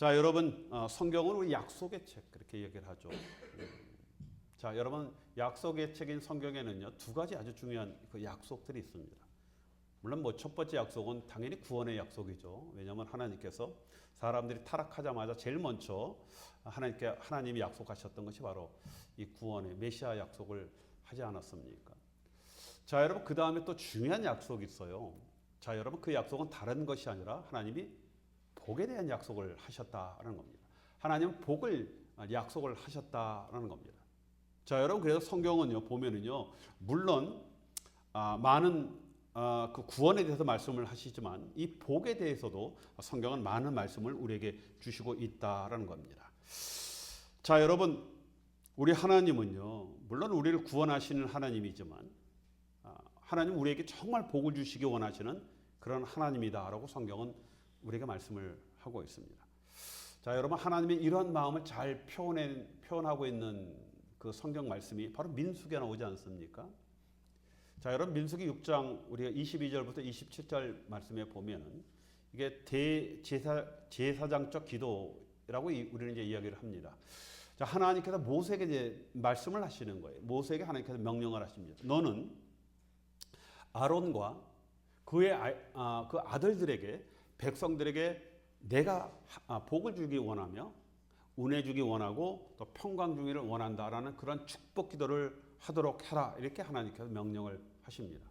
자, 여러분, 성경은 우리 약속의 책 그렇게 얘기를 하죠. 자, 여러분, 약속의 책인 성경에는요, 두 가지 아주 중요한 그 약속들이 있습니다. 물론 뭐 첫 번째 약속은 당연히 구원의 약속이죠. 왜냐하면 하나님께서 사람들이 타락하자마자 제일 먼저 하나님이 약속하셨던 것이 바로 이 구원의 메시아 약속을 하지 않았습니까? 자, 여러분, 그 다음에 또 중요한 약속이 있어요. 자, 여러분, 그 약속은 다른 것이 아니라 하나님이 복에 대한 약속을 하셨다라는 겁니다. 하나님은 복을 약속을 하셨다라는 겁니다. 자, 여러분, 그래서 성경은요 보면은요, 물론 많은 그 구원에 대해서 말씀을 하시지만 이 복에 대해서도 성경은 많은 말씀을 우리에게 주시고 있다라는 겁니다. 자, 여러분, 우리 하나님은요, 물론 우리를 구원하시는 하나님이지만 하나님 우리에게 정말 복을 주시기 원하시는 그런 하나님이다라고 성경은 우리에게 말씀을 하고 있습니다. 자, 여러분, 하나님의 이러한 마음을 잘 표현하고 있는 그 성경 말씀이 바로 민수기에 나오지 않습니까? 자, 여러분, 민수기 6장 우리가 22절부터 27절 말씀에 보면은 이게 제사장적 기도라고 우리는 이제 이야기를 합니다. 자, 하나님께서 모세에게 이제 말씀을 하시는 거예요. 모세에게 하나님께서 명령을 하십니다. 너는 아론과 그의 그 아들들에게 백성들에게 내가 복을 주기 원하며 은혜 주기 원하고 또 평강 주기를 원한다라는 그런 축복 기도를 하도록 해라, 이렇게 하나님께서 명령을 하십니다.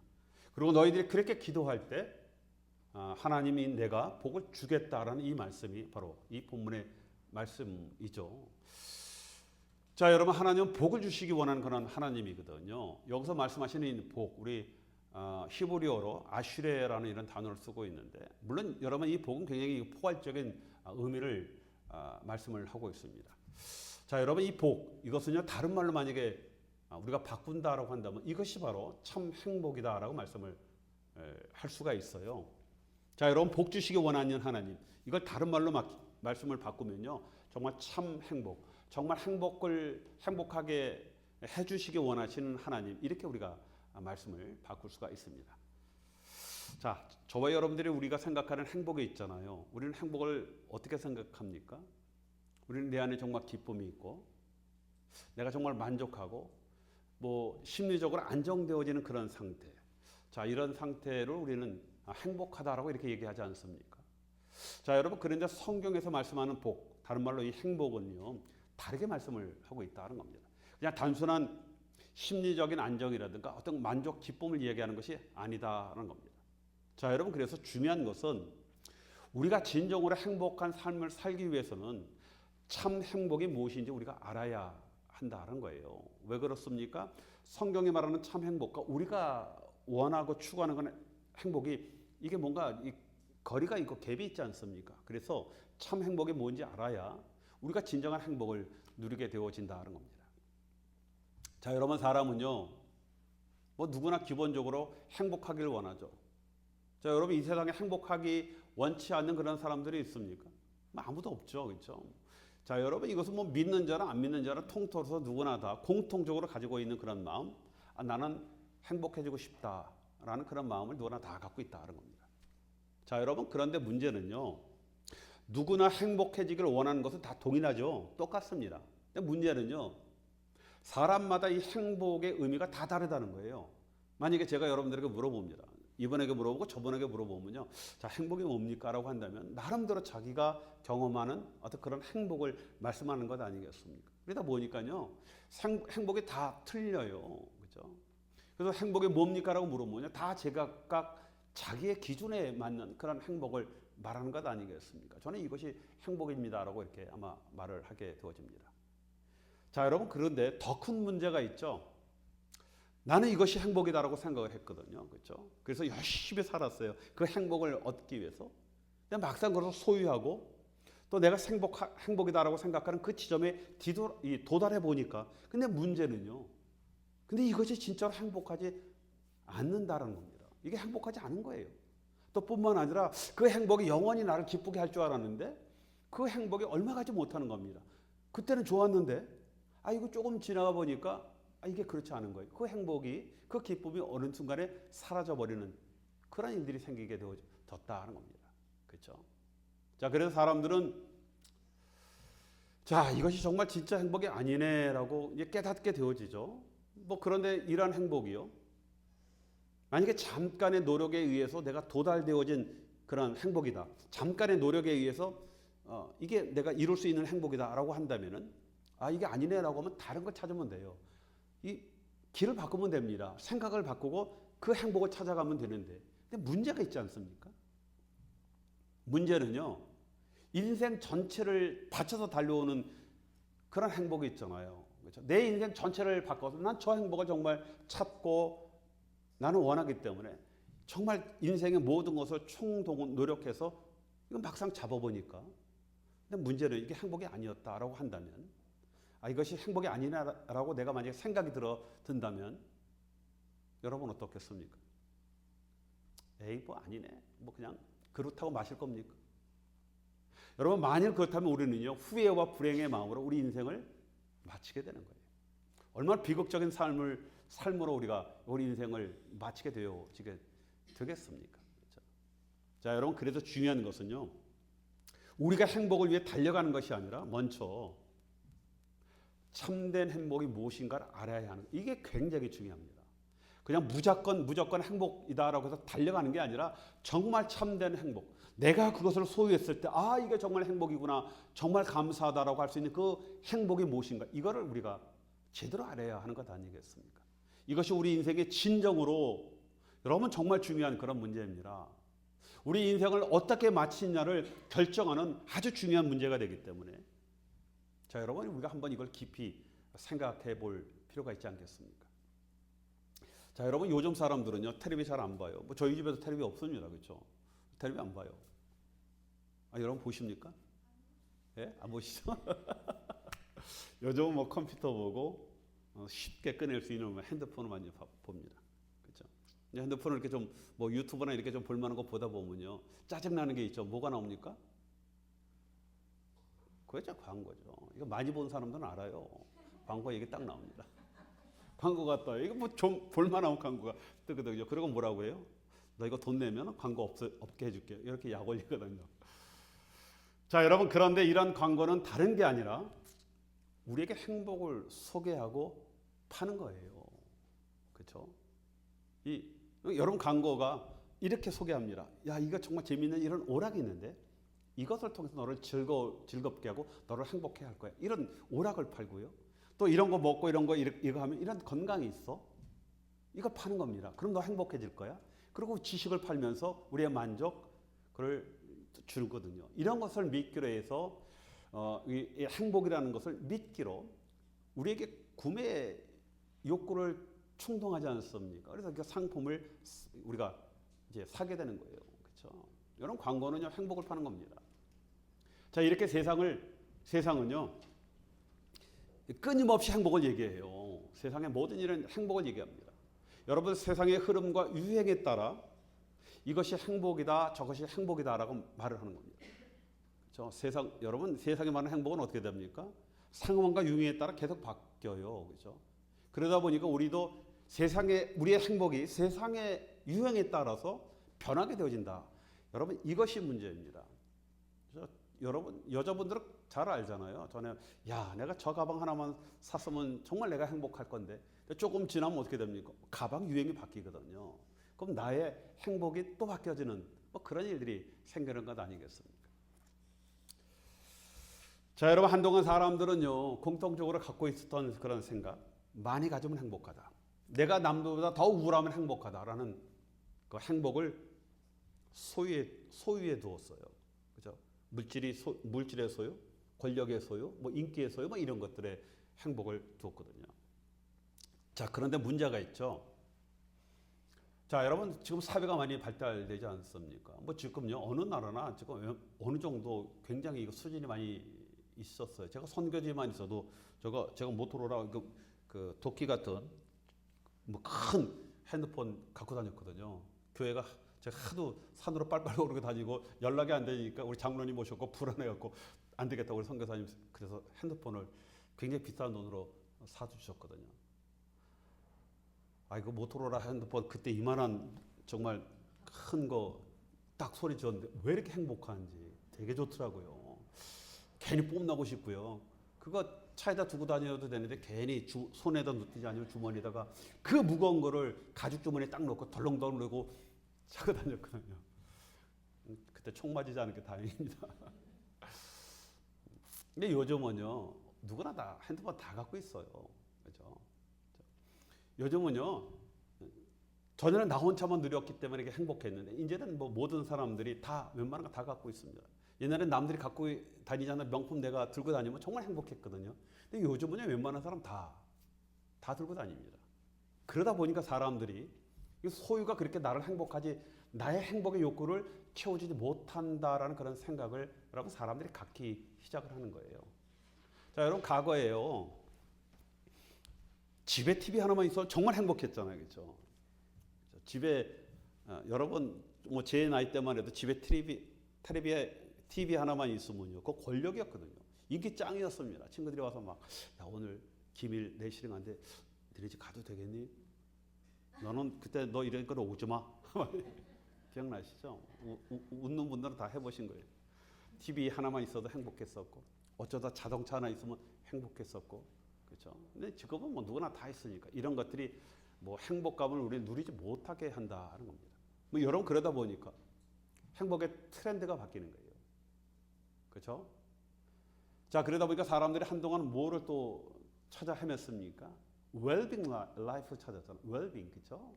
그리고 너희들이 그렇게 기도할 때 하나님이 내가 복을 주겠다라는 이 말씀이 바로 이 본문의 말씀이죠. 자, 여러분, 하나님은 복을 주시기 원하는 그런 하나님이거든요. 여기서 말씀하시는 이 복, 우리 히브리어로 아슈레라는 이런 단어를 쓰고 있는데, 물론 여러분 이 복은 굉장히 포괄적인 의미를 말씀을 하고 있습니다. 자, 여러분, 이 복, 이것은요 다른 말로 만약에 우리가 바꾼다라고 한다면 이것이 바로 참 행복이다라고 말씀을 할 수가 있어요. 자, 여러분, 복 주시기 원하는 하나님, 이걸 다른 말로 말씀을 바꾸면요 정말 참 행복, 정말 행복하게 해주시기 원하시는 하나님, 이렇게 우리가 말씀을 바꿀 수가 있습니다. 자, 저와 여러분들이 우리가 생각하는 행복이 있잖아요. 우리는 행복을 어떻게 생각합니까? 우리는 내 안에 정말 기쁨이 있고 내가 정말 만족하고 뭐 심리적으로 안정되어지는 그런 상태. 자, 이런 상태를 우리는 행복하다라고 이렇게 얘기하지 않습니까? 자, 여러분, 그런데 성경에서 말씀하는 복, 다른 말로 이 행복은요 다르게 말씀을 하고 있다는 겁니다. 그냥 단순한 심리적인 안정이라든가 어떤 만족, 기쁨을 이야기하는 것이 아니다라는 겁니다. 자, 여러분, 그래서 중요한 것은 우리가 진정으로 행복한 삶을 살기 위해서는 참 행복이 무엇인지 우리가 알아야 한다는 거예요. 왜 그렇습니까? 성경이 말하는 참 행복과 우리가 원하고 추구하는 건 행복이 이게 뭔가 거리가 있고 갭이 있지 않습니까? 그래서 참 행복이 뭔지 알아야 우리가 진정한 행복을 누리게 되어진다는 겁니다. 자, 여러분, 사람은요 뭐 누구나 기본적으로 행복하기를 원하죠. 자, 여러분, 이 세상에 행복하기 원치 않는 그런 사람들이 있습니까? 아무도 없죠, 그렇죠? 자, 여러분, 이것은 뭐 믿는 자랑 안 믿는 자랑 통틀어서 누구나 다 공통적으로 가지고 있는 그런 마음, 나는 행복해지고 싶다라는 그런 마음을 누구나 다 갖고 있다는 겁니다. 자, 여러분, 그런데 문제는요, 누구나 행복해지기를 원하는 것은 다 동일하죠. 똑같습니다. 근데 문제는요, 사람마다 이 행복의 의미가 다 다르다는 거예요. 만약에 제가 여러분들에게 물어봅니다. 이번에게 물어보고 저번에게 물어보면요, 자, 행복이 뭡니까? 라고 한다면 나름대로 자기가 경험하는 어떤 그런 행복을 말씀하는 것 아니겠습니까? 그러다 보니까요, 행복이 다 틀려요. 그죠? 그래서 행복이 뭡니까? 라고 물어보면요, 다 제각각 자기의 기준에 맞는 그런 행복을 말하는 것 아니겠습니까? 저는 이것이 행복입니다. 라고 이렇게 아마 말을 하게 되어집니다. 자, 여러분, 그런데 더 큰 문제가 있죠. 나는 이것이 행복이다라고 생각을 했거든요. 그렇죠? 그래서 열심히 살았어요. 그 행복을 얻기 위해서. 근데 막상 그것을 소유하고 또 내가 행복이다라고 생각하는 그 지점에 도달해 보니까, 근데 문제는요, 근데 이것이 진짜로 행복하지 않는다는 겁니다. 이게 행복하지 않은 거예요. 또 뿐만 아니라 그 행복이 영원히 나를 기쁘게 할 줄 알았는데 그 행복이 얼마 가지 못하는 겁니다. 그때는 좋았는데 이거 조금 지나가 보니까 이게 그렇지 않은 거예요. 그 행복이, 그 기쁨이 어느 순간에 사라져버리는 그런 일들이 생기게 되어졌다는 겁니다. 그렇죠? 자, 그래서 사람들은 자, 이것이 정말 진짜 행복이 아니네라고 이제 깨닫게 되어지죠. 뭐 그런데 이러한 행복이요. 만약에 잠깐의 노력에 의해서 내가 도달되어진 그런 행복이다. 잠깐의 노력에 의해서 이게 내가 이룰 수 있는 행복이다라고 한다면은 이게 아니네라고 하면 다른 걸 찾으면 돼요. 이 길을 바꾸면 됩니다. 생각을 바꾸고 그 행복을 찾아가면 되는데. 근데 문제가 있지 않습니까? 문제는요. 인생 전체를 바쳐서 달려오는 그런 행복이 있잖아요. 그렇죠? 내 인생 전체를 바꿔서 난 저 행복을 정말 찾고 나는 원하기 때문에 정말 인생의 모든 것을 총동원 노력해서 이건 막상 잡아보니까 근데 문제는 이게 행복이 아니었다라고 한다면 이것이 행복이 아니라고 내가 만약에 생각이 든다면 여러분 어떻겠습니까? 에이 뭐 아니네 뭐 그냥 그렇다고 마실 겁니까? 여러분 만일 그렇다면 우리는요 후회와 불행의 마음으로 우리 인생을 마치게 되는 거예요. 얼마나 비극적인 삶으로 우리가 우리 인생을 마치게 되겠습니까? 그렇죠? 자 여러분 그래서 중요한 것은요 우리가 행복을 위해 달려가는 것이 아니라 먼저 참된 행복이 무엇인가를 알아야 하는 이게 굉장히 중요합니다. 그냥 무조건 행복이다라고 해서 달려가는 게 아니라 정말 참된 행복. 내가 그것을 소유했을 때 이게 정말 행복이구나. 정말 감사하다라고 할 수 있는 그 행복이 무엇인가. 이거를 우리가 제대로 알아야 하는 것 아니겠습니까? 이것이 우리 인생의 진정으로 여러분 정말 중요한 그런 문제입니다. 우리 인생을 어떻게 마치느냐를 결정하는 아주 중요한 문제가 되기 때문에 자 여러분 우리가 한번 이걸 깊이 생각해 볼 필요가 있지 않겠습니까? 자 여러분 요즘 사람들은요 텔레비 잘 안 봐요. 뭐 저희 집에도 텔레비 없습니다. 그렇죠? 텔레비 안 봐요. 여러분 보십니까? 예? 안 보시죠? 요즘은 뭐 컴퓨터 보고 쉽게 꺼낼 수 있는 핸드폰을 많이 봅니다. 그렇죠? 핸드폰을 이렇게 좀 뭐 유튜브나 이렇게 좀 볼만한 거 보다 보면요 짜증 나는 게 있죠. 뭐가 나옵니까? 그거죠 광고죠. 이거 많이 본 사람들은 알아요. 광고 얘기 딱 나옵니다. 광고가 떠요. 이거 뭐 좀 볼만한 광고가 뜨거든요. 그리고 뭐라고 해요? 너 이거 돈 내면 광고 없게 해줄게. 이렇게 약 올리거든요. 자 여러분 그런데 이런 광고는 다른 게 아니라 우리에게 행복을 소개하고 파는 거예요. 그렇죠? 여러분 광고가 이렇게 소개합니다. 야 이거 정말 재미있는 이런 오락이 있는데 이것을 통해서 너를 즐겁게 하고 너를 행복해 할 거야. 이런 오락을 팔고요. 또 이런 거 먹고 이런 거 이거 하면 이런 건강이 있어. 이걸 파는 겁니다. 그럼 너 행복해질 거야. 그리고 지식을 팔면서 우리의 만족을 주거든요. 이런 것을 믿기로 해서 이 행복이라는 것을 믿기로 우리에게 구매 욕구를 충동하지 않습니까? 그래서 그 상품을 우리가 이제 사게 되는 거예요. 그렇죠? 이런 광고는요 행복을 파는 겁니다. 자 이렇게 세상은요 끊임없이 행복을 얘기해요. 세상의 모든 일은 행복을 얘기합니다. 여러분 세상의 흐름과 유행에 따라 이것이 행복이다 저것이 행복이다라고 말을 하는 겁니다. 그렇죠? 여러분 세상에 말하는 행복은 어떻게 됩니까? 상황과 유행에 따라 계속 바뀌어요. 그렇죠? 그러다 보니까 우리도 우리의 행복이 세상의 유행에 따라서 변하게 되어진다. 여러분 이것이 문제입니다. 여러분 여자분들은 잘 알잖아요. 전에 내가 저 가방 하나만 샀으면 정말 내가 행복할 건데 조금 지나면 어떻게 됩니까? 가방 유행이 바뀌거든요. 그럼 나의 행복이 또 바뀌어지는 뭐 그런 일들이 생기는 것 아니겠습니까? 자 여러분 한동안 사람들은요 공통적으로 갖고 있었던 그런 생각 많이 가지면 행복하다. 내가 남들보다 더 우울하면 행복하다라는 그 행복을 소유에 두었어요. 그죠? 물질의 소유, 권력의 소유, 뭐 인기의 소유, 뭐 이런 것들의 행복을 두었거든요. 자, 그런데 문제가 있죠. 자, 여러분 지금 사회가 많이 발달되지 않습니까? 뭐 지금요 어느 나라나 지금 어느 정도 굉장히 이거 수준이 많이 있었어요. 제가 선교지만 있어도 제가 모토로라 그 도끼 같은 뭐 큰 핸드폰 갖고 다녔거든요. 교회가 제가 하도 산으로 빨빨 오르고 다니고 연락이 안 되니까 우리 장로님 모셨고 불안해갖고 안 되겠다고 우리 선교사님 그래서 핸드폰을 굉장히 비싼 돈으로 사주셨거든요. 이거 모토로라 핸드폰 그때 이만한 정말 큰 거 딱 소리 지었는데 왜 이렇게 행복한지 되게 좋더라고요. 괜히 뽐나고 싶고요. 그거 차에다 두고 다녀도 되는데 괜히 손에다 넣든지 아니면 주머니에다가 그 무거운 거를 가죽 주머니에 딱 넣고 덜렁덜렁 넣고 차고 다녔거든요. 그때 총 맞이지 않은 게 다행입니다. 근데 요즘은요, 누구나 다 핸드폰 다 갖고 있어요. 그죠? 요즘은요, 전에는 나 혼자만 누렸기 때문에 이게 행복했는데, 이제는 뭐 모든 사람들이 다 웬만한 거 다 갖고 있습니다. 옛날엔 남들이 갖고 다니잖아요. 명품 내가 들고 다니면 정말 행복했거든요. 근데 요즘은요, 웬만한 사람 다 들고 다닙니다. 그러다 보니까 사람들이 소유가 그렇게 나를 행복하지, 나의 행복의 욕구를 채워주지 못한다라는 그런 생각을 여러분 사람들이 갖기 시작을 하는 거예요. 자, 여러분 과거에요. 집에 TV 하나만 있어 정말 행복했잖아요. 그렇죠? 집에 여러분 뭐 제 나이 때만 해도 집에 TV 하나만 있으면요. 그거 권력이었거든요. 인기 짱이었습니다. 친구들이 와서 막 야, 오늘 기밀 내시령한데 너네 집 가도 되겠니? 너는 그때 너 이런 거로 오지 마. 기억나시죠? 웃는 분들은 다 해보신 거예요. TV 하나만 있어도 행복했었고 어쩌다 자동차 하나 있으면 행복했었고 그렇죠. 근데 지금은 뭐 누구나 다 있으니까 이런 것들이 뭐 행복감을 우리 누리지 못하게 한다는 겁니다. 뭐 여러분 그러다 보니까 행복의 트렌드가 바뀌는 거예요. 그렇죠? 자, 그러다 보니까 사람들이 한동안 뭐를 또 찾아 헤맸습니까? 웰빙 라이프 찾았잖아요. 웰빙, 그렇죠?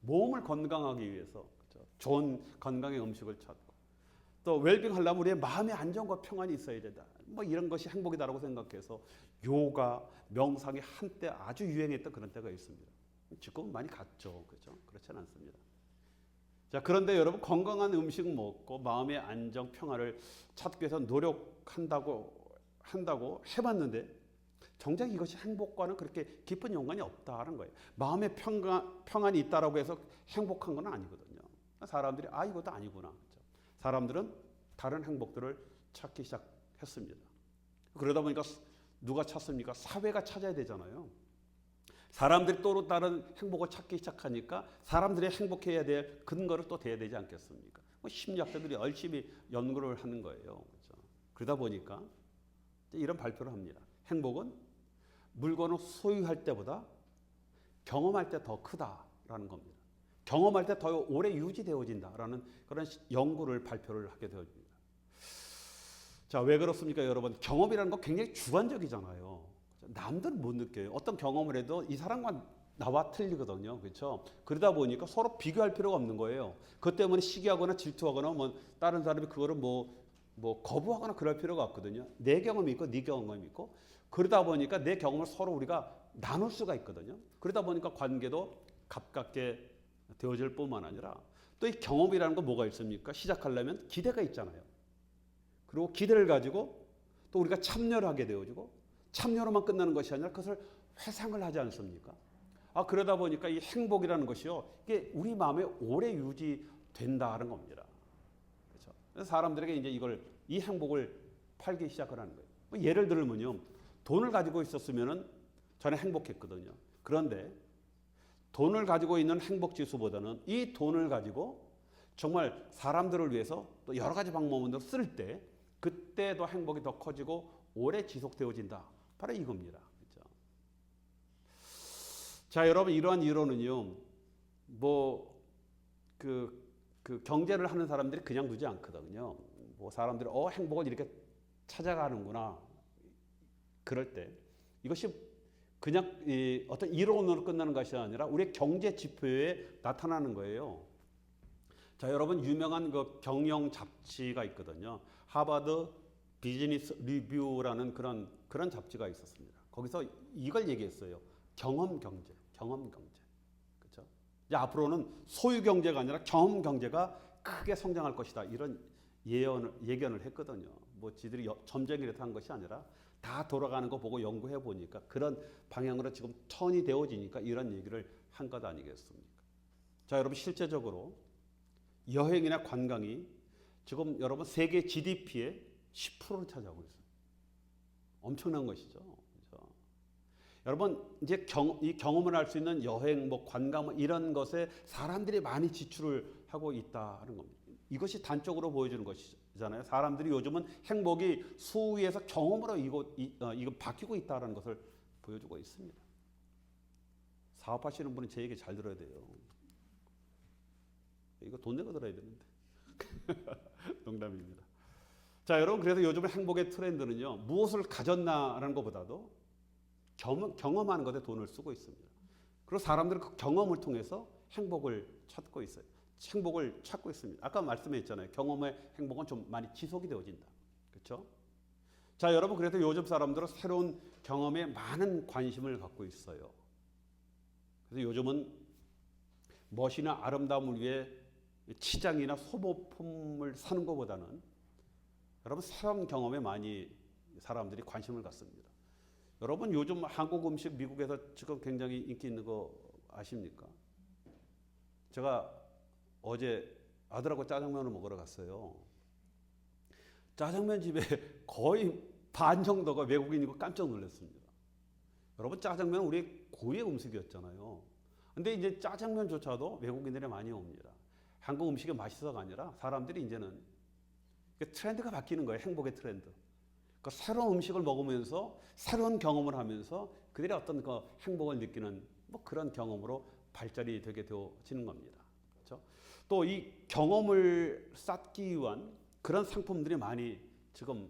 몸을 건강하기 위해서 그렇죠? 좋은 건강의 음식을 찾고 또 웰빙 하려면 우리의 마음의 안정과 평안이 있어야 된다. 뭐 이런 것이 행복이다라고 생각해서 요가, 명상이 한때 아주 유행했던 그런 때가 있습니다. 지금은 많이 갔죠. 그렇죠? 그렇지는 않습니다. 자, 그런데 여러분 건강한 음식 먹고 마음의 안정, 평화를 찾기 위해서 노력한다고 해봤는데 정작 이것이 행복과는 그렇게 깊은 연관이 없다는 거예요. 마음의 평안이 있다라고 해서 행복한 건 아니거든요. 사람들이 이것도 아니구나. 그렇죠? 사람들은 다른 행복들을 찾기 시작했습니다. 그러다 보니까 누가 찾습니까? 사회가 찾아야 되잖아요. 사람들이 또 다른 행복을 찾기 시작하니까 사람들이 행복해야 될 근거를 또 대야 되지 않겠습니까? 뭐 심리학자들이 열심히 연구를 하는 거예요. 그렇죠? 그러다 보니까 이런 발표를 합니다. 행복은 물건을 소유할 때보다 경험할 때 더 크다라는 겁니다. 경험할 때 더 오래 유지되어진다라는 그런 연구를 발표를 하게 되어집니다. 자, 왜 그렇습니까, 여러분? 경험이라는 거 굉장히 주관적이잖아요. 남들은 못 느껴요. 어떤 경험을 해도 이 사람과 나와 틀리거든요. 그렇죠? 그러다 보니까 서로 비교할 필요가 없는 거예요. 그것 때문에 시기하거나 질투하거나 뭐 다른 사람이 그거를 뭐 거부하거나 그럴 필요가 없거든요. 내 경험이 있고 네 경험이 있고 그러다 보니까 내 경험을 서로 우리가 나눌 수가 있거든요. 그러다 보니까 관계도 가깝게 되어질 뿐만 아니라 또 이 경험이라는 건 뭐가 있습니까? 시작하려면 기대가 있잖아요. 그리고 기대를 가지고 또 우리가 참여를 하게 되어지고 참여로만 끝나는 것이 아니라 그것을 회상을 하지 않습니까? 그러다 보니까 이 행복이라는 것이요. 이게 우리 마음에 오래 유지된다는 겁니다. 그렇죠? 그래서 사람들에게 이제 이 행복을 팔기 시작을 하는 거예요. 뭐 예를 들면요. 돈을 가지고 있었으면은 저는 행복했거든요. 그런데 돈을 가지고 있는 행복 지수보다는 이 돈을 가지고 정말 사람들을 위해서 또 여러 가지 방법으로 쓸 때 그때도 행복이 더 커지고 오래 지속되어진다. 바로 이겁니다. 그렇죠? 자, 여러분 이러한 이론은요. 그 경제를 하는 사람들이 그냥 두지 않거든요. 뭐 사람들이 행복을 이렇게 찾아가는구나. 그럴 때 이것이 그냥 어떤 이론으로 끝나는 것이 아니라 우리의 경제 지표에 나타나는 거예요. 자, 여러분 유명한 그 경영 잡지가 있거든요. 하버드 비즈니스 리뷰라는 그런 잡지가 있었습니다. 거기서 이걸 얘기했어요. 경험 경제. 그렇죠? 이제 앞으로는 소유 경제가 아니라 경험 경제가 크게 성장할 것이다. 이런 예견을 했거든요. 뭐 지들이 점쟁이를 한 것이 아니라 다 돌아가는 거 보고 연구해 보니까 그런 방향으로 지금 턴이 되어지니까 이런 얘기를 한 것 아니겠습니까? 자, 여러분 실제적으로 여행이나 관광이 지금 여러분 세계 GDP의 10%를 차지하고 있어요. 엄청난 것이죠. 그렇죠? 여러분 이제 이 경험을 할 수 있는 여행, 뭐 관광 이런 것에 사람들이 많이 지출을 하고 있다는 겁니다. 이것이 단적으로 보여주는 것이 것이잖아요. 사람들이 요즘은 행복이 수위에서 경험으로 이거 바뀌고 있다는 것을 보여주고 있습니다. 사업하시는 분이 제 얘기 잘 들어야 돼요. 이거 돈 내고 들어야 되는데. 농담입니다. 자, 여러분, 그래서 요즘 행복의 트렌드는요, 무엇을 가졌나라는 것보다도 경험하는 것에 돈을 쓰고 있습니다. 그리고 사람들은 그 경험을 통해서 행복을 찾고 있어요. 행복을 찾고 있습니다. 아까 말씀했잖아요. 경험의 행복은 좀 많이 지속이 되어진다. 그렇죠? 자, 여러분, 그래서 요즘 사람들은 새로운 경험에 많은 관심을 갖고 있어요. 그래서 요즘은 멋이나 아름다움을 위해 치장이나 소모품을 사는 것보다는 여러분 새로운 경험에 많이 사람들이 관심을 갖습니다. 여러분 요즘 한국 음식 미국에서 지금 굉장히 인기 있는 거 아십니까? 제가 어제 아들하고 짜장면을 먹으러 갔어요. 짜장면 집에 거의 반 정도가 외국인이고 깜짝 놀랐습니다. 여러분 짜장면은 우리 고유의 음식이었잖아요. 근데 이제 짜장면조차도 외국인들이 많이 옵니다. 한국 음식이 맛있어가 아니라 사람들이 이제는 트렌드가 바뀌는 거예요. 행복의 트렌드. 그러니까 새로운 음식을 먹으면서 새로운 경험을 하면서 그들이 어떤 그 행복을 느끼는 뭐 그런 경험으로 발전이 되게 되어지는 겁니다. 그렇죠? 또 이 경험을 쌓기 위한 그런 상품들이 많이 지금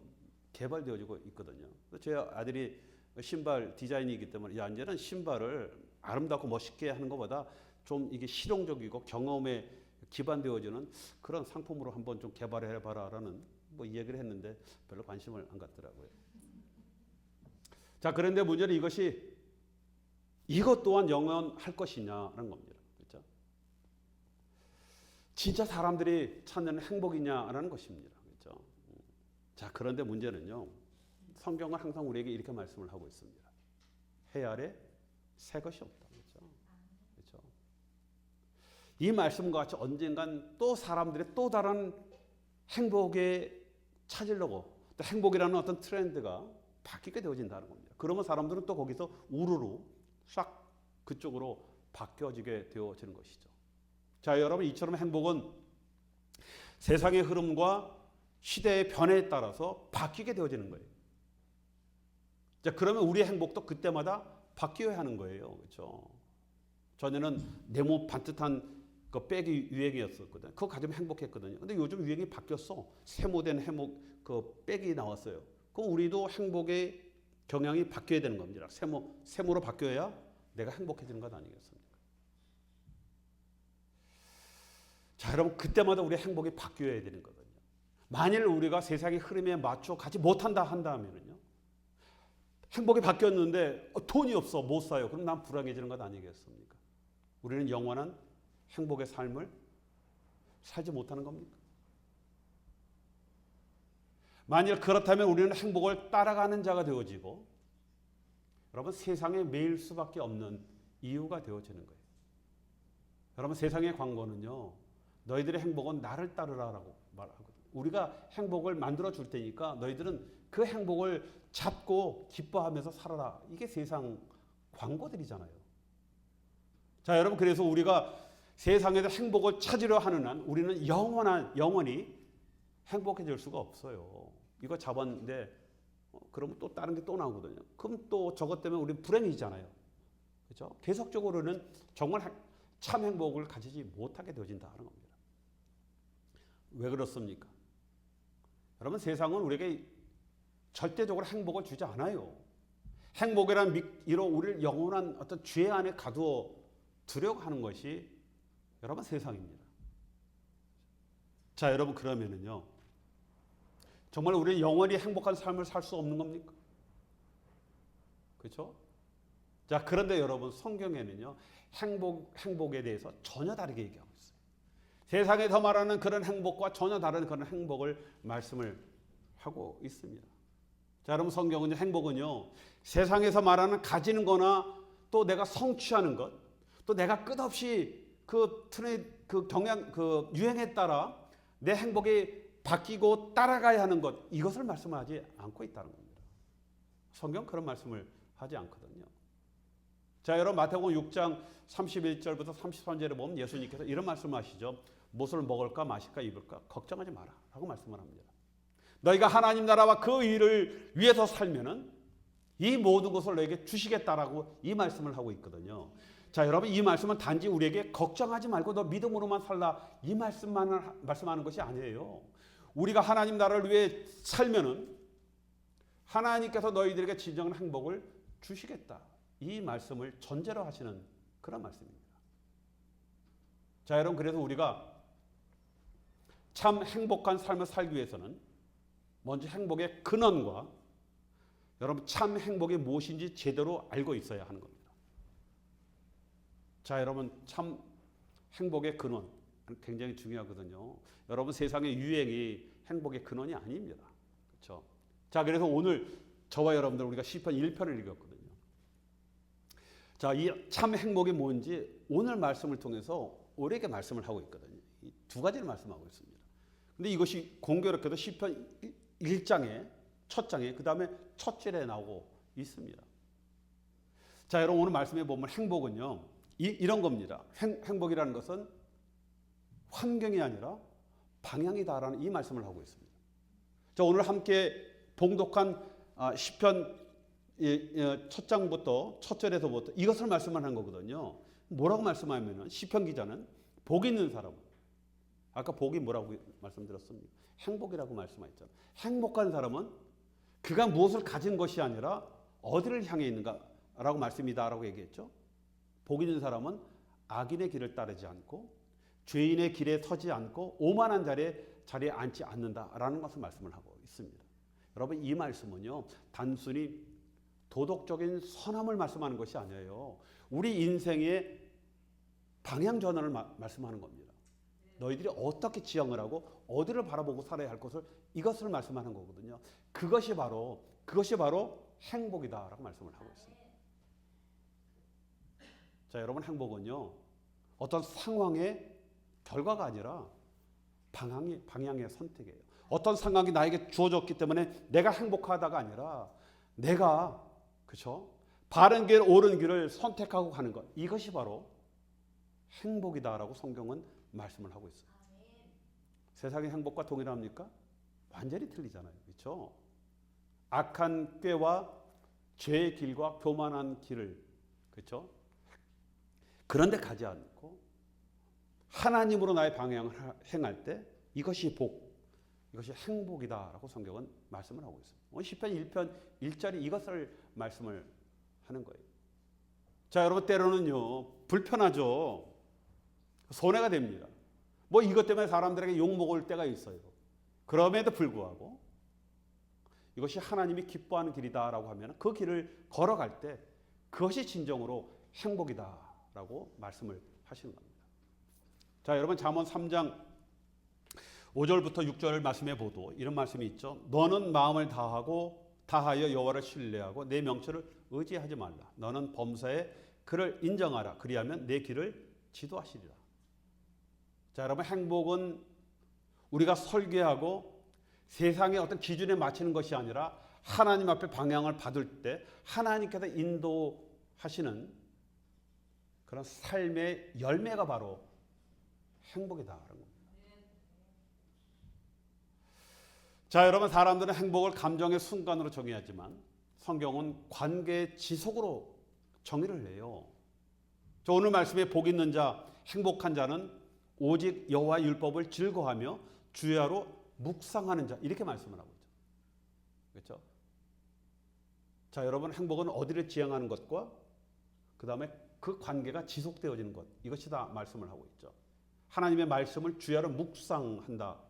개발되어지고 있거든요. 제 아들이 신발 디자인이기 때문에 야, 이제는 신발을 아름답고 멋있게 하는 것보다 좀 이게 실용적이고 경험에 기반되어지는 그런 상품으로 한번 좀 개발해봐라라는 뭐 이야기를 했는데 별로 관심을 안 갖더라고요. 자, 그런데 문제는 이것 또한 영원할 것이냐라는 겁니다. 그렇죠? 진짜 사람들이 찾는 행복이냐라는 것입니다. 그렇죠? 자, 그런데 문제는요. 성경은 항상 우리에게 이렇게 말씀을 하고 있습니다. 해 아래 새 것이 없다. 그렇죠? 그렇죠? 이 말씀과 같이 언젠간 또 사람들의 또 다른 행복에 찾으려고 또 행복이라는 어떤 트렌드가 바뀌게 되어진다는 겁니다. 그러면 사람들은 또 거기서 우르르 싹 그쪽으로 바뀌어지게 되어지는 것이죠. 자, 여러분 이처럼 행복은 세상의 흐름과 시대의 변화에 따라서 바뀌게 되어지는 거예요. 자, 그러면 우리의 행복도 그때마다 바뀌어야 하는 거예요. 그렇죠? 전에는 네모 반듯한 그 백이 유행이었었거든요. 그거 가지면 행복했거든요. 근데 요즘 유행이 바뀌었어. 세모된 행복 그 백이 나왔어요. 그럼 우리도 행복의 경향이 바뀌어야 되는 겁니다. 세모로 바뀌어야 내가 행복해지는 것 아니겠습니까? 자, 여러분 그때마다 우리의 행복이 바뀌어야 되는 거거든요. 만일 우리가 세상의 흐름에 맞춰 가지 못한다 한다면요. 행복이 바뀌었는데 돈이 없어 못 사요. 그럼 난 불행해지는 것 아니겠습니까? 우리는 영원한 행복의 삶을 살지 못하는 겁니까? 만일 그렇다면 우리는 행복을 따라가는 자가 되어지고 여러분 세상에 매일 수밖에 없는 이유가 되어지는 거예요. 여러분 세상의 광고는요. 너희들의 행복은 나를 따르라라고 말하거든요. 우리가 행복을 만들어 줄 테니까 너희들은 그 행복을 잡고 기뻐하면서 살아라. 이게 세상 광고들이잖아요. 자, 여러분 그래서 우리가 세상에서 행복을 찾으려 하는 한 우리는 영원히 행복해질 수가 없어요. 이거 잡았는데 그러면 또 다른 게 또 나오거든요. 그럼 또 저것 때문에 우리는 불행이잖아요. 그렇죠? 계속적으로는 정말 참 행복을 가지지 못하게 되어진다는 겁니다. 왜 그렇습니까? 여러분 세상은 우리에게 절대적으로 행복을 주지 않아요. 행복이란 미로 우리를 영원한 어떤 죄 안에 가두어 두려고 하는 것이 여러분 세상입니다. 자, 여러분 그러면은요. 정말 우리는 영원히 행복한 삶을 살 수 없는 겁니까? 그렇죠? 자, 그런데 여러분 성경에는요. 행복에 대해서 전혀 다르게 얘기하고 있어요. 세상에서 말하는 그런 행복과 전혀 다른 그런 행복을 말씀을 하고 있습니다. 자, 여러분 성경은 행복은요. 세상에서 말하는 가지는 거나 또 내가 성취하는 것, 또 내가 끝없이 그 유행에 따라 내 행복이 바뀌고 따라가야 하는 것, 이것을 말씀하지 않고 있다는 겁니다. 성경 그런 말씀을 하지 않거든요. 자, 여러분 마태복음 6장 31절부터 33절에 보면 예수님께서 이런 말씀을 하시죠. 무엇을 먹을까 마실까 입을까 걱정하지 마라 라고 말씀을 합니다. 너희가 하나님 나라와 그 일을 위해서 살면은 이 모든 것을 너에게 주시겠다라고 이 말씀을 하고 있거든요. 자, 여러분, 이 말씀은 단지 우리에게 걱정하지 말고 너 믿음으로만 살라 이 말씀하는 것이 아니에요. 우리가 하나님 나라를 위해 살면은 하나님께서 너희들에게 진정한 행복을 주시겠다. 이 말씀을 전제로 하시는 그런 말씀입니다. 자, 여러분, 그래서 우리가 참 행복한 삶을 살기 위해서는 먼저 행복의 근원과 여러분 참 행복이 무엇인지 제대로 알고 있어야 하는 겁니다. 자, 여러분, 참 행복의 근원 굉장히 중요하거든요. 여러분, 세상의 유행이 행복의 근원이 아닙니다. 그렇죠? 자, 그래서 오늘 저와 여러분들 우리가 시편 1편을 읽었거든요. 자, 이 참 행복이 뭔지 오늘 말씀을 통해서 우리에게 말씀을 하고 있거든요. 이 두 가지를 말씀하고 있습니다. 근데 이것이 공교롭게도 시편 1장에 첫 장에 그 다음에 첫 절에 나오고 있습니다. 자, 여러분, 오늘 말씀해 보면 행복은요 이런 겁니다. 행복이라는 것은 환경이 아니라 방향이다라는 이 말씀을 하고 있습니다. 자, 오늘 함께 봉독한 시편 첫 장부터 첫 절에서부터 이것을 말씀한 거거든요. 뭐라고 말씀하면은 시편 기자는 복 있는 사람은 아까 복이 뭐라고 말씀드렸습니까? 행복이라고 말씀하셨잖아요. 행복한 사람은 그가 무엇을 가진 것이 아니라 어디를 향해 있는가라고 말씀이다라고 얘기했죠. 복 있는 사람은 악인의 길을 따르지 않고 죄인의 길에 서지 않고 오만한 자리에 앉지 않는다라는 것을 말씀을 하고 있습니다. 여러분, 이 말씀은요 단순히 도덕적인 선함을 말씀하는 것이 아니에요. 우리 인생의 방향 전환을 말씀하는 겁니다. 너희들이 어떻게 지향을 하고 어디를 바라보고 살아야 할 것을 이것을 말씀하는 거거든요. 그것이 바로 행복이다라고 말씀을 하고 있습니다. 자, 여러분, 행복은요 어떤 상황의 결과가 아니라 방향의 선택이에요. 어떤 상황이 나에게 주어졌기 때문에 내가 행복하다가 아니라 내가 그렇죠? 바른 길, 옳은 길을 선택하고 가는 것, 이것이 바로 행복이다라고 성경은 말씀을 하고 있어요. 세상의 행복과 동일합니까? 완전히 틀리잖아요. 그렇죠? 악한 꾀와 죄의 길과 교만한 길을 그렇죠? 그런데 가지 않고 하나님으로 나의 방향을 행할 때 이것이 이것이 행복이다라고 성경은 말씀을 하고 있어요. 시편 1편 1절이 이것을 말씀을 하는 거예요. 자, 여러분, 때로는요 불편하죠. 손해가 됩니다. 뭐 이것 때문에 사람들에게 욕먹을 때가 있어요. 그럼에도 불구하고 이것이 하나님이 기뻐하는 길이다라고 하면 그 길을 걸어갈 때 그것이 진정으로 행복이다라고 말씀을 하시는 겁니다. 자, 여러분, 잠언 3장 5절부터 6절 말씀해 보도 이런 말씀이 있죠. 너는 마음을 다하여 여호와를 신뢰하고 내 명철을 의지하지 말라. 너는 범사에 그를 인정하라. 그리하면 내 길을 지도하시리라. 자, 여러분, 행복은 우리가 설계하고 세상의 어떤 기준에 맞추는 것이 아니라 하나님 앞에 방향을 받을 때 하나님께서 인도하시는 그런 삶의 열매가 바로 행복이다라는 겁니다. 자, 여러분, 사람들은 행복을 감정의 순간으로 정의하지만 성경은 관계의 지속으로 정의를 해요. 저 오늘 말씀에 복 있는 자, 행복한 자는 오직 여호와의 율법을 즐거워하며 주야로 묵상하는 자, 이렇게 말씀을 하고 있죠. 그렇죠? 자, 여러분, 행복은 어디를 지향하는 것과 그 다음에 그 관계가 지속되어지는 것, 이것이 다 말씀을 하고 있죠. 하나님의 말씀을 주야로 묵상한다.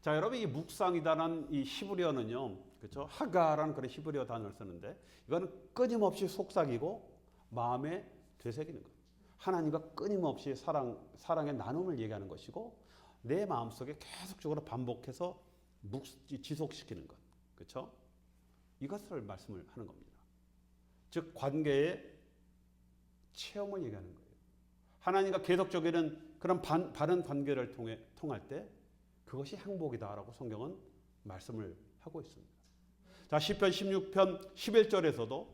자, 여러분, 이 묵상이다라는 이 히브리어는요, 그렇죠? 하가라는 그런 히브리어 단어를 쓰는데 이거는 끊임없이 속삭이고 마음에 되새기는 것. 하나님과 끊임없이 사랑의 나눔을 얘기하는 것이고 내 마음속에 계속적으로 반복해서 지속시키는 것. 그렇죠? 이것을 말씀을 하는 겁니다. 즉 관계의 체험을 얘기하는 거예요. 하나님과 계속적인 그런 바른 관계를 통할 때 그것이 행복이다라고 성경은 말씀을 하고 있습니다. 자, 시편 16편 11절에서도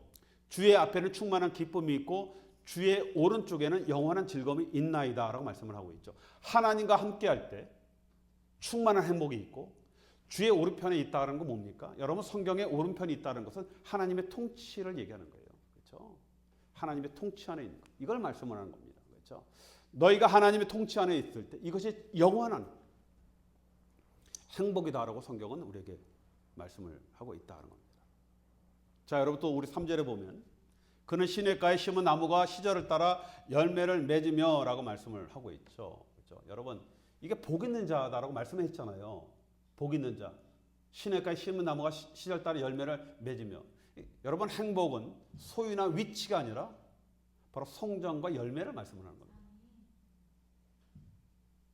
주의 앞에는 충만한 기쁨이 있고 주의 오른쪽에는 영원한 즐거움이 있나이다라고 말씀을 하고 있죠. 하나님과 함께할 때 충만한 행복이 있고 주의 오른편에 있다는 건 뭡니까? 여러분 성경에 오른편이 있다는 것은 하나님의 통치를 얘기하는 거예요. 그렇죠? 하나님의 통치 안에 있는 것. 이걸 말씀을 하는 겁니다. 그렇죠? 너희가 하나님의 통치 안에 있을 때 이것이 영원한 행복이다라고 성경은 우리에게 말씀을 하고 있다는 겁니다. 자, 여러분 또 우리 3절에 보면 그는 시냇가에 심은 나무가 시절을 따라 열매를 맺으며라고 말씀을 하고 있죠. 그렇죠? 여러분 이게 복 있는 자다라고 말씀했잖아요. 복 있는 자. 시냇가에 심은 나무가 시절 따라 열매를 맺으며. 여러분 행복은 소유나 위치가 아니라 바로 성장과 열매를 말씀을 하는 겁니다.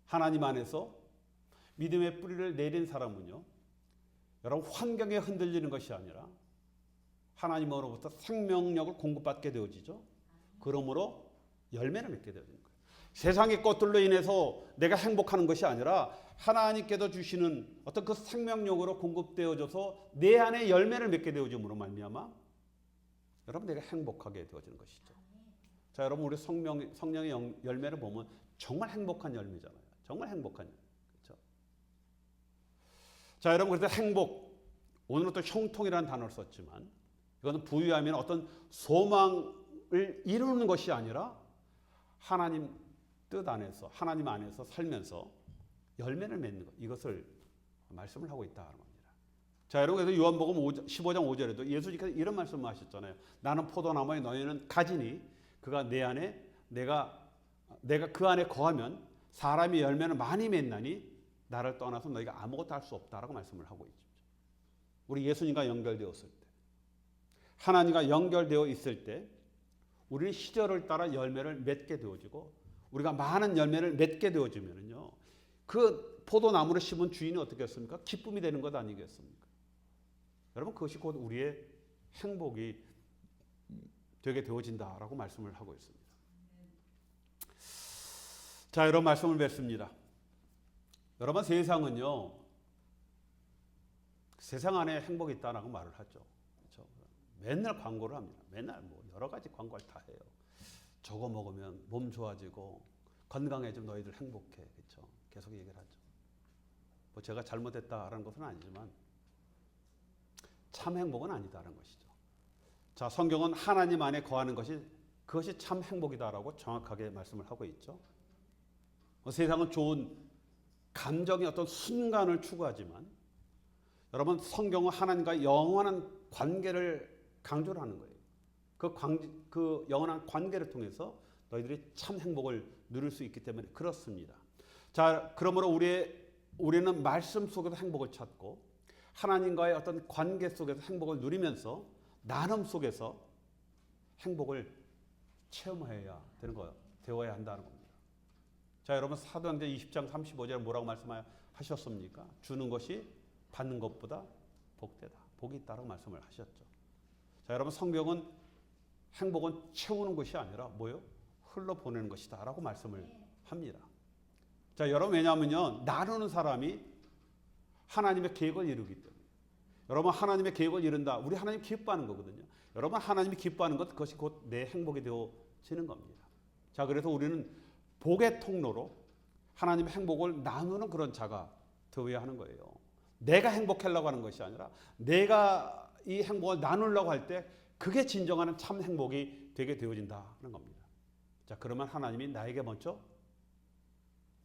하나님 안에서 믿음의 뿌리를 내린 사람은요. 여러분 환경에 흔들리는 것이 아니라 하나님으로부터 생명력을 공급받게 되어지죠. 그러므로 열매를 맺게 되어지는 거예요. 세상의 것들로 인해서 내가 행복하는 것이 아니라 하나님께서 주시는 어떤 그 생명력으로 공급되어져서 내 안에 열매를 맺게 되어짐으로 말미암아 여러분 내가 행복하게 되어지는 것이죠. 자, 여러분 우리 성령의 열매를 보면 정말 행복한 열매잖아요. 정말 행복한 열매. 그렇죠? 자, 여러분 그래서 행복 오늘은 또 형통이라는 단어를 썼지만 이거는 부유하면 어떤 소망을 이루는 것이 아니라 하나님 뜻 안에서 하나님 안에서 살면서 열매를 맺는 것 이것을 말씀을 하고 있다는 겁니다. 자, 여러분 그래서 요한복음 15장 5절에도 예수님께서 이런 말씀을 하셨잖아요. 나는 포도나무에 너희는 가지니 그가 내 안에 내가 그 안에 거하면 사람이 열매를 많이 맺나니 나를 떠나서 너희가 아무것도 할 수 없다라고 말씀을 하고 있죠. 우리 예수님과 연결되었을 때 하나님과 연결되어 있을 때 우리는 시절을 따라 열매를 맺게 되어지고 우리가 많은 열매를 맺게 되어지면요. 그 포도나무를 심은 주인이 어떻겠습니까? 기쁨이 되는 것 아니겠습니까? 여러분 그것이 곧 우리의 행복이 되게 되어진다라고 말씀을 하고 있습니다. 자, 여러분 말씀을 뵙습니다. 여러분 세상은요. 세상 안에 행복이 있다라고 말을 하죠. 그렇죠? 맨날 광고를 합니다. 맨날 뭐 여러 가지 광고를 다 해요. 저거 먹으면 몸 좋아지고 건강해지면 너희들 행복해. 그렇죠? 계속 얘기를 하죠. 뭐 제가 잘못했다라는 것은 아니지만 참 행복은 아니다라는 것이죠. 자, 성경은 하나님 안에 거하는 그것이 참 행복이다라고 정확하게 말씀을 하고 있죠. 세상은 좋은 감정의 어떤 순간을 추구하지만 여러분 성경은 하나님과 영원한 관계를 강조를 하는 거예요. 그 영원한 관계를 통해서 너희들이 참 행복을 누릴 수 있기 때문에 그렇습니다. 자, 그러므로 우리는 말씀 속에서 행복을 찾고 하나님과의 어떤 관계 속에서 행복을 누리면서 나눔 속에서 행복을 체험해야 되는 거예요. 되어야 한다는 겁니다. 자, 여러분 사도행전 20장 35절에 뭐라고 말씀하셨습니까? 주는 것이 받는 것보다 복되다. 복이 있다라고 말씀을 하셨죠. 자, 여러분 성경은 행복은 채우는 것이 아니라 뭐요? 흘러보내는 것이다라고 말씀을 합니다. 자, 여러분 왜냐하면요. 나누는 사람이 하나님의 계획을 이루기 때문에 여러분 하나님의 계획을 이룬다. 우리 하나님 기뻐하는 거거든요. 여러분 하나님이 기뻐하는 것 그것이 곧 내 행복이 되어지는 겁니다. 자, 그래서 우리는 복의 통로로 하나님의 행복을 나누는 그런 자가 되어야 하는 거예요. 내가 행복하려고 하는 것이 아니라 내가 이 행복을 나누려고 할 때 그게 진정한 참 행복이 되게 되어진다는 겁니다. 자, 그러면 하나님이 나에게 먼저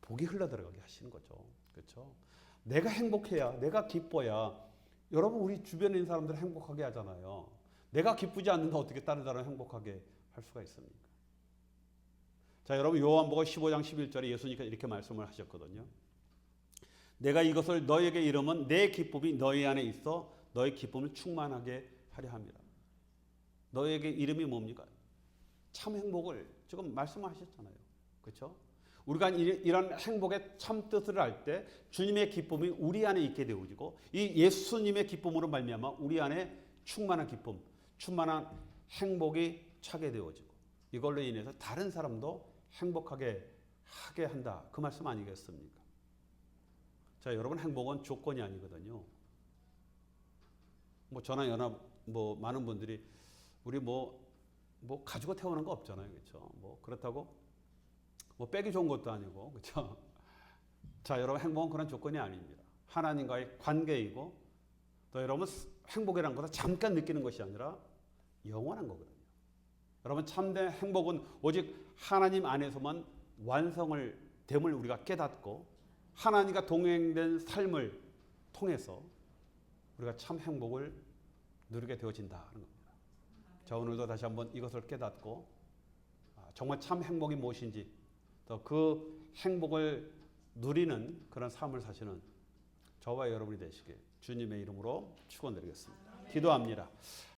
복이 흘러들어가게 하시는 거죠. 그렇죠? 내가 행복해야, 내가 기뻐야 여러분 우리 주변에 있는 사람들을 행복하게 하잖아요. 내가 기쁘지 않는데 어떻게 다른 사람을 행복하게 할 수가 있습니까? 자, 여러분 요한복음 15장 11절에 예수님께서 이렇게 말씀을 하셨거든요. 내가 이것을 너희에게 이르면 내 기쁨이 너희 안에 있어 너희 기쁨을 충만하게 하려 함이라. 너희에게 이름이 뭡니까? 참 행복을 지금 말씀하셨잖아요. 그렇죠? 우리가 이런 행복의 참 뜻을 알 때 주님의 기쁨이 우리 안에 있게 되어지고 이 예수님의 기쁨으로 말미암아 우리 안에 충만한 기쁨, 충만한 행복이 차게 되어지고 이걸로 인해서 다른 사람도 행복하게 하게 한다. 그 말씀 아니겠습니까? 자, 여러분 행복은 조건이 아니거든요. 뭐 저나 연합 많은 분들이 우리 가지고 태우는 거 없잖아요. 그렇죠? 그렇다고 빼기 좋은 것도 아니고. 그렇죠? 자, 여러분 행복은 그런 조건이 아닙니다. 하나님과의 관계이고 또 여러분 행복이라는 것은 잠깐 느끼는 것이 아니라 영원한 거거든요. 여러분 참된 행복은 오직 하나님 안에서만 완성을 됨을 우리가 깨닫고 하나님과 동행된 삶을 통해서 우리가 참 행복을 누리게 되어진다는 겁니다. 자, 오늘도 다시 한번 이것을 깨닫고 정말 참 행복이 무엇인지 또 그 행복을 누리는 그런 삶을 사시는 저와 여러분이 되시길 주님의 이름으로 축원드리겠습니다. 기도합니다.